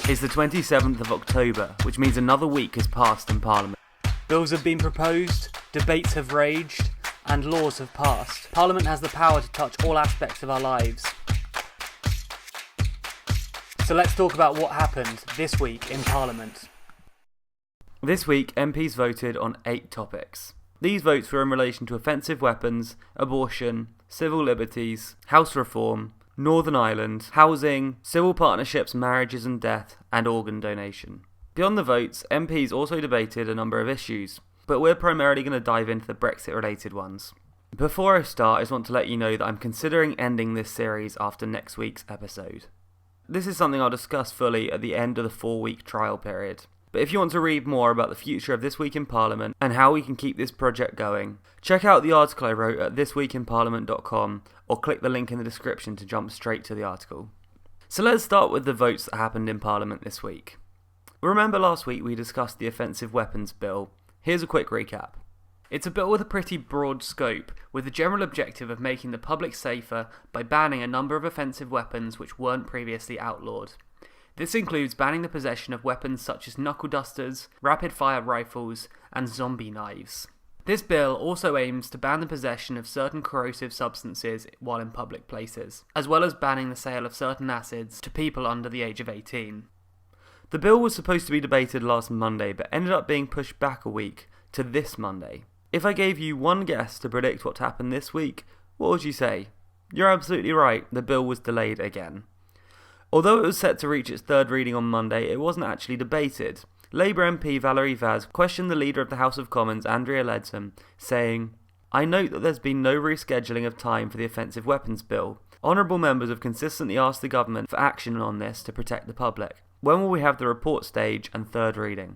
It's the 27th of October, which means another week has passed in Parliament. Bills have been proposed, debates have raged, and laws have passed. Parliament has the power to touch all aspects of our lives. So let's talk about what happened this week in Parliament. This week, MPs voted on 8 topics. These votes were in relation to offensive weapons, abortion, civil liberties, house reform, Northern Ireland, housing, civil partnerships, marriages and death, and organ donation. Beyond the votes, MPs also debated a number of issues, but we're primarily going to dive into the Brexit-related ones. Before I start, I just want to let you know that I'm considering ending this series after next week's episode. This is something I'll discuss fully at the end of the 4-week trial period. But if you want to read more about the future of This Week in Parliament and how we can keep this project going, check out the article I wrote at thisweekinparliament.com or click the link in the description to jump straight to the article. So let's start with the votes that happened in Parliament this week. Remember last week we discussed the Offensive Weapons Bill? Here's a quick recap. It's a bill with a pretty broad scope, with the general objective of making the public safer by banning a number of offensive weapons which weren't previously outlawed. This includes banning the possession of weapons such as knuckle dusters, rapid-fire rifles, and zombie knives. This bill also aims to ban the possession of certain corrosive substances while in public places, as well as banning the sale of certain acids to people under the age of 18. The bill was supposed to be debated last Monday, but ended up being pushed back a week to this Monday. If I gave you one guess to predict what happened this week, what would you say? You're absolutely right, the bill was delayed again. Although it was set to reach its third reading on Monday, it wasn't actually debated. Labour MP Valerie Vaz questioned the Leader of the House of Commons, Andrea Leadsom, saying, "I note that there's been no rescheduling of time for the Offensive Weapons Bill. Honourable members have consistently asked the government for action on this to protect the public. When will we have the report stage and third reading?"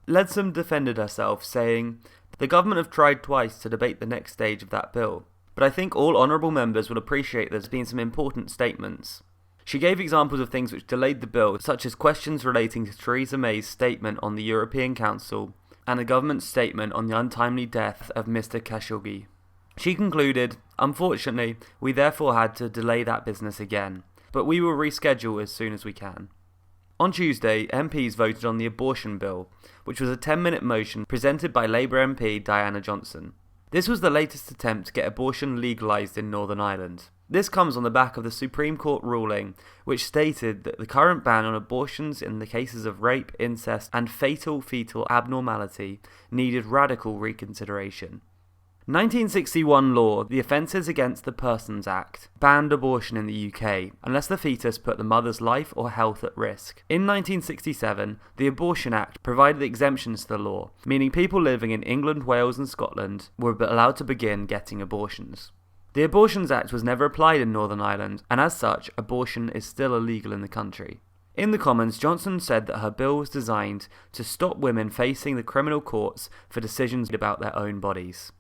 Leadsom defended herself, saying, "The government have tried twice to debate the next stage of that bill, but I think all honourable members will appreciate there's been some important statements." She gave examples of things which delayed the bill, such as questions relating to Theresa May's statement on the European Council and the government's statement on the untimely death of Mr Khashoggi. She concluded, "Unfortunately, we therefore had to delay that business again, but we will reschedule as soon as we can." On Tuesday, MPs voted on the abortion bill, which was a 10-minute motion presented by Labour MP Diana Johnson. This was the latest attempt to get abortion legalised in Northern Ireland. This comes on the back of the Supreme Court ruling, which stated that the current ban on abortions in the cases of rape, incest, and fatal fetal abnormality needed radical reconsideration. 1961 law, the Offences Against the Persons Act, banned abortion in the UK, unless the fetus put the mother's life or health at risk. In 1967, the Abortion Act provided exemptions to the law, meaning people living in England, Wales and Scotland were allowed to begin getting abortions. The Abortions Act was never applied in Northern Ireland, and as such, abortion is still illegal in the country. In the Commons, Johnson said that her bill was designed to stop women facing the criminal courts for decisions about their own bodies,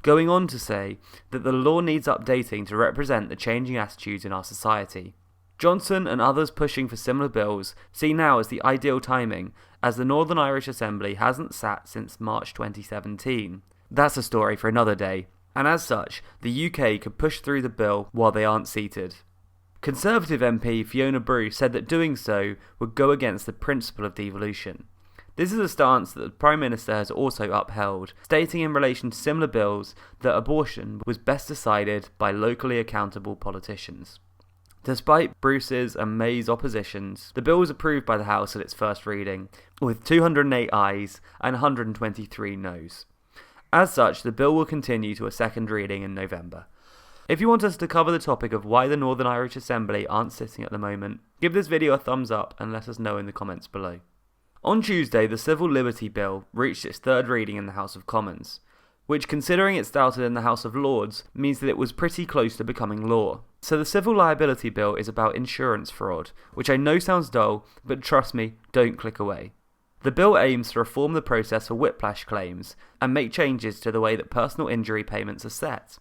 going on to say that the law needs updating to represent the changing attitudes in our society. Johnson and others pushing for similar bills see now as the ideal timing, as the Northern Irish Assembly hasn't sat since March 2017. That's a story for another day, and as such, the UK could push through the bill while they aren't seated. Conservative MP Fiona Bruce said that doing so would go against the principle of devolution. This is a stance that the Prime Minister has also upheld, stating in relation to similar bills that abortion was best decided by locally accountable politicians. Despite Bruce's and May's oppositions, the bill was approved by the House at its first reading, with 208 ayes and 123 noes. As such, the bill will continue to a second reading in November. If you want us to cover the topic of why the Northern Irish Assembly aren't sitting at the moment, give this video a thumbs up and let us know in the comments below. On Tuesday, the Civil Liberty Bill reached its third reading in the House of Commons, which, considering it started in the House of Lords, means that it was pretty close to becoming law. So the Civil Liability Bill is about insurance fraud, which I know sounds dull, but trust me, don't click away. The bill aims to reform the process for whiplash claims and make changes to the way that personal injury payments are set.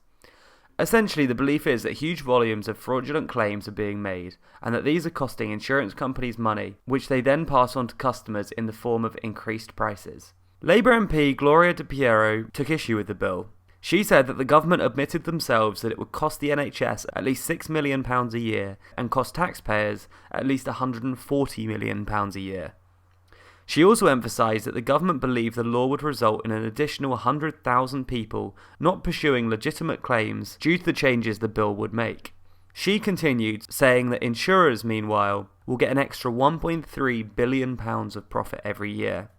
Essentially, the belief is that huge volumes of fraudulent claims are being made, and that these are costing insurance companies money, which they then pass on to customers in the form of increased prices. Labour MP Gloria De Piero took issue with the bill, She said that the government admitted themselves that it would cost the NHS at least £6 million a year and cost taxpayers at least £140 million a year. She also emphasised that the government believed the law would result in an additional 100,000 people not pursuing legitimate claims due to the changes the bill would make. She continued, saying that insurers, meanwhile, will get an extra £1.3 billion of profit every year.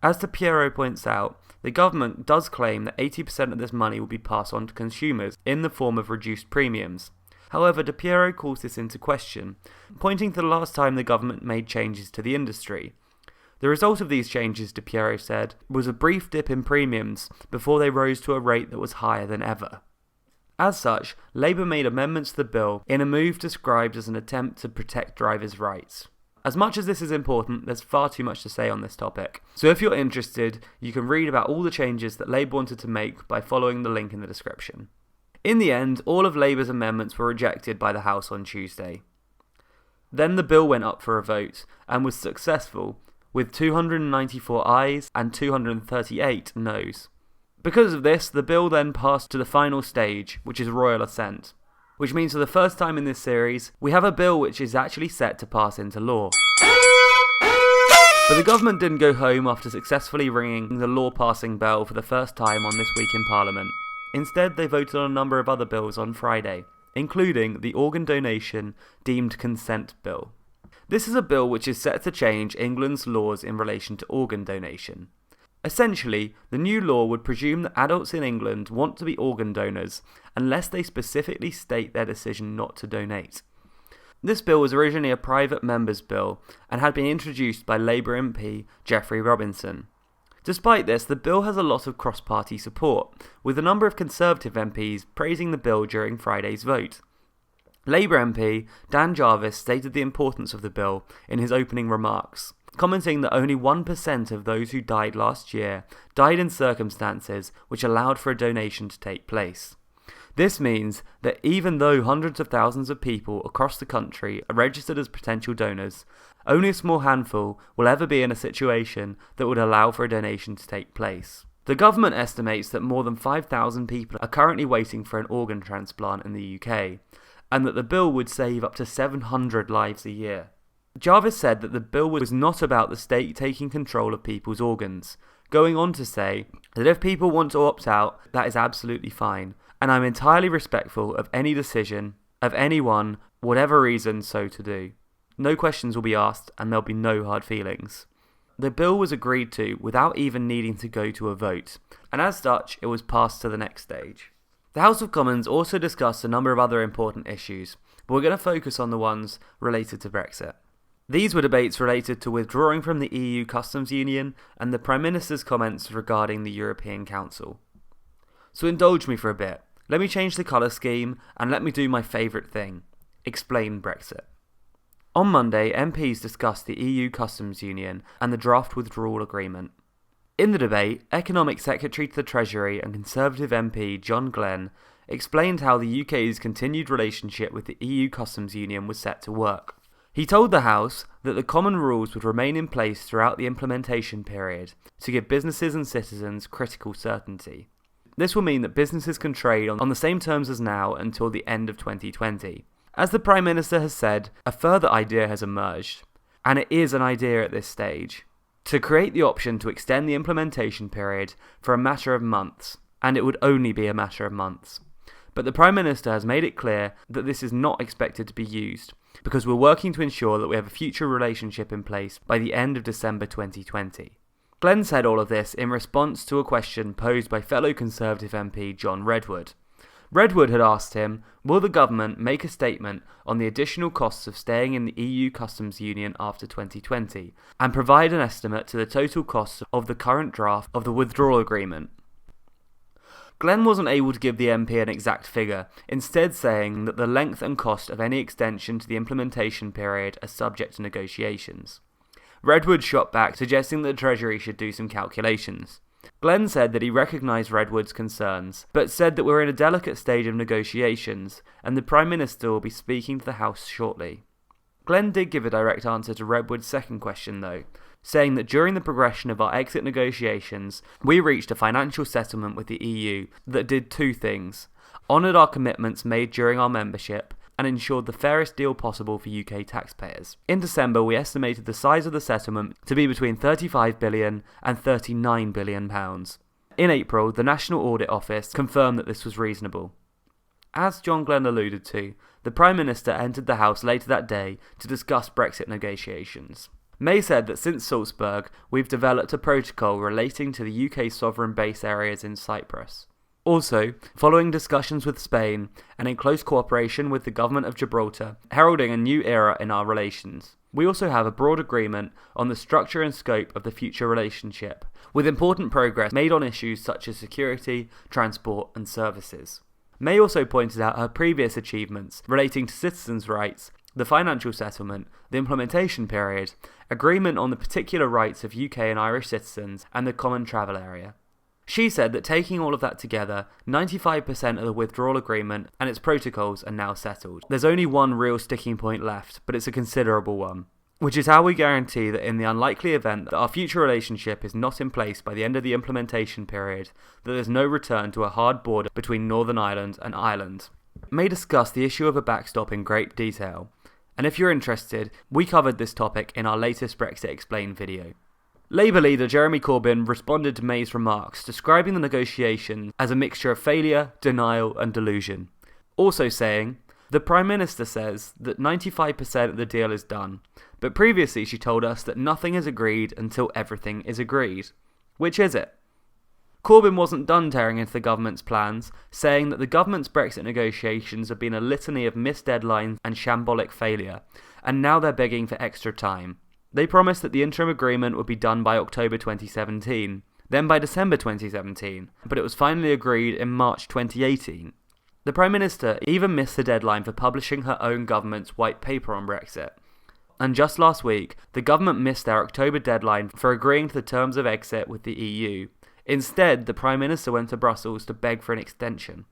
As DiPiero points out, the government does claim that 80% of this money will be passed on to consumers in the form of reduced premiums. However, DiPiero calls this into question, pointing to the last time the government made changes to the industry. The result of these changes, DiPiero said, was a brief dip in premiums before they rose to a rate that was higher than ever. As such, Labour made amendments to the bill in a move described as an attempt to protect drivers' rights. As much as this is important, there's far too much to say on this topic. So if you're interested, you can read about all the changes that Labour wanted to make by following the link in the description. In the end, all of Labour's amendments were rejected by the House on Tuesday. Then the bill went up for a vote, and was successful, with 294 ayes and 238 noes. Because of this, the bill then passed to the final stage, which is royal assent. Which means for the first time in this series, we have a bill which is actually set to pass into law. But the government didn't go home after successfully ringing the law-passing bell for the first time on This Week in Parliament. Instead, they voted on a number of other bills on Friday, including the Organ Donation Deemed Consent Bill. This is a bill which is set to change England's laws in relation to organ donation. Essentially, the new law would presume that adults in England want to be organ donors unless they specifically state their decision not to donate. This bill was originally a private member's bill and had been introduced by Labour MP Geoffrey Robinson. Despite this, the bill has a lot of cross-party support, with a number of Conservative MPs praising the bill during Friday's vote. Labour MP Dan Jarvis stated the importance of the bill in his opening remarks, commenting that only 1% of those who died last year died in circumstances which allowed for a donation to take place. This means that even though hundreds of thousands of people across the country are registered as potential donors, only a small handful will ever be in a situation that would allow for a donation to take place. The government estimates that more than 5,000 people are currently waiting for an organ transplant in the UK, and that the bill would save up to 700 lives a year. Jarvis said that the bill was not about the state taking control of people's organs, going on to say that if people want to opt out, that is absolutely fine, and I'm entirely respectful of any decision of anyone, whatever reason, so to do. No questions will be asked, and there'll be no hard feelings. The bill was agreed to without even needing to go to a vote, and as such, it was passed to the next stage. The House of Commons also discussed a number of other important issues, but we're going to focus on the ones related to Brexit. These were debates related to withdrawing from the EU customs union and the Prime Minister's comments regarding the European Council. So indulge me for a bit, let me change the colour scheme and let me do my favourite thing, explain Brexit. On Monday, MPs discussed the EU customs union and the draft withdrawal agreement. In the debate, Economic Secretary to the Treasury and Conservative MP John Glenn explained how the UK's continued relationship with the EU customs union was set to work. He told the House that the common rules would remain in place throughout the implementation period to give businesses and citizens critical certainty. This will mean that businesses can trade on the same terms as now until the end of 2020. As the Prime Minister has said, a further idea has emerged, and it is an idea at this stage, to create the option to extend the implementation period for a matter of months, and it would only be a matter of months. But the Prime Minister has made it clear that this is not expected to be used, because we're working to ensure that we have a future relationship in place by the end of December 2020. Glenn said all of this in response to a question posed by fellow Conservative MP John Redwood. Redwood had asked him, will the government make a statement on the additional costs of staying in the EU customs union after 2020, and provide an estimate to the total costs of the current draft of the withdrawal agreement? Glenn wasn't able to give the MP an exact figure, instead saying that the length and cost of any extension to the implementation period are subject to negotiations. Redwood shot back, suggesting that the Treasury should do some calculations. Glenn said that he recognised Redwood's concerns, but said that we're in a delicate stage of negotiations, and the Prime Minister will be speaking to the House shortly. Glenn did give a direct answer to Redwood's second question though, saying that during the progression of our exit negotiations, we reached a financial settlement with the EU that did two things: honoured our commitments made during our membership, and ensured the fairest deal possible for UK taxpayers. In December, we estimated the size of the settlement to be between £35 billion and £39 billion. In April, the National Audit Office confirmed that this was reasonable. As John Glenn alluded to, the Prime Minister entered the House later that day to discuss Brexit negotiations. May said that since Salzburg, we've developed a protocol relating to the UK's sovereign base areas in Cyprus. Also, following discussions with Spain, and in close cooperation with the government of Gibraltar, heralding a new era in our relations, we also have a broad agreement on the structure and scope of the future relationship, with important progress made on issues such as security, transport and services. May also pointed out her previous achievements relating to citizens' rights, the financial settlement, the implementation period, agreement on the particular rights of UK and Irish citizens, and the common travel area. She said that taking all of that together, 95% of the withdrawal agreement and its protocols are now settled. There's only one real sticking point left, but it's a considerable one, which is how we guarantee that in the unlikely event that our future relationship is not in place by the end of the implementation period, that there's no return to a hard border between Northern Ireland and Ireland. May discuss the issue of a backstop in great detail, and if you're interested, we covered this topic in our latest Brexit Explained video. Labour leader Jeremy Corbyn responded to May's remarks, describing the negotiations as a mixture of failure, denial and delusion. Also saying, the Prime Minister says that 95% of the deal is done, but previously she told us that nothing is agreed until everything is agreed. Which is it? Corbyn wasn't done tearing into the government's plans, saying that the government's Brexit negotiations have been a litany of missed deadlines and shambolic failure, and now they're begging for extra time. They promised that the interim agreement would be done by October 2017, then by December 2017, but it was finally agreed in March 2018. The Prime Minister even missed the deadline for publishing her own government's white paper on Brexit. And just last week, the government missed their October deadline for agreeing to the terms of exit with the EU. Instead, the Prime Minister went to Brussels to beg for an extension.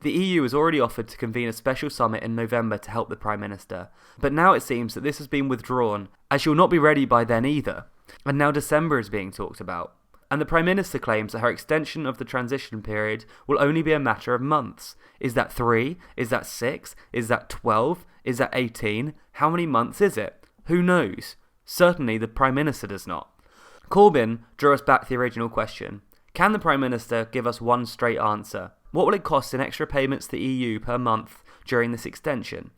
The EU has already offered to convene a special summit in November to help the Prime Minister, but now it seems that this has been withdrawn, as she'll not be ready by then either, and now December is being talked about. And the Prime Minister claims that her extension of the transition period will only be a matter of months. Is that 3? Is that 6? Is that 12? Is that 18? How many months is it? Who knows? Certainly the Prime Minister does not. Corbyn drew us back to the original question. Can the Prime Minister give us one straight answer? What will it cost in extra payments to the EU per month during this extension?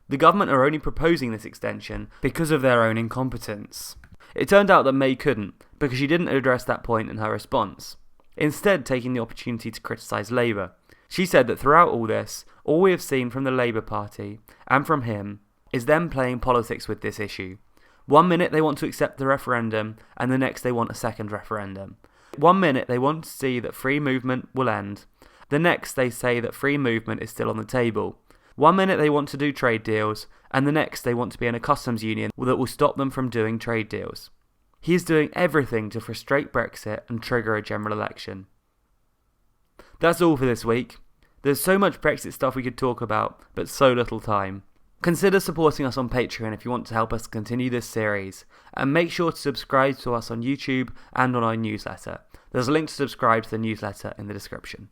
The government are only proposing this extension because of their own incompetence. It turned out that May couldn't, because she didn't address that point in her response, instead taking the opportunity to criticise Labour. She said that throughout all this, all we have seen from the Labour Party, and from him, is them playing politics with this issue. One minute they want to accept the referendum, and the next they want a second referendum. One minute they want to see that free movement will end. The next they say that free movement is still on the table. One minute they want to do trade deals, and the next they want to be in a customs union that will stop them from doing trade deals. He is doing everything to frustrate Brexit and trigger a general election. That's all for this week. There's so much Brexit stuff we could talk about, but so little time. Consider supporting us on Patreon if you want to help us continue this series, and make sure to subscribe to us on YouTube and on our newsletter. There's a link to subscribe to the newsletter in the description.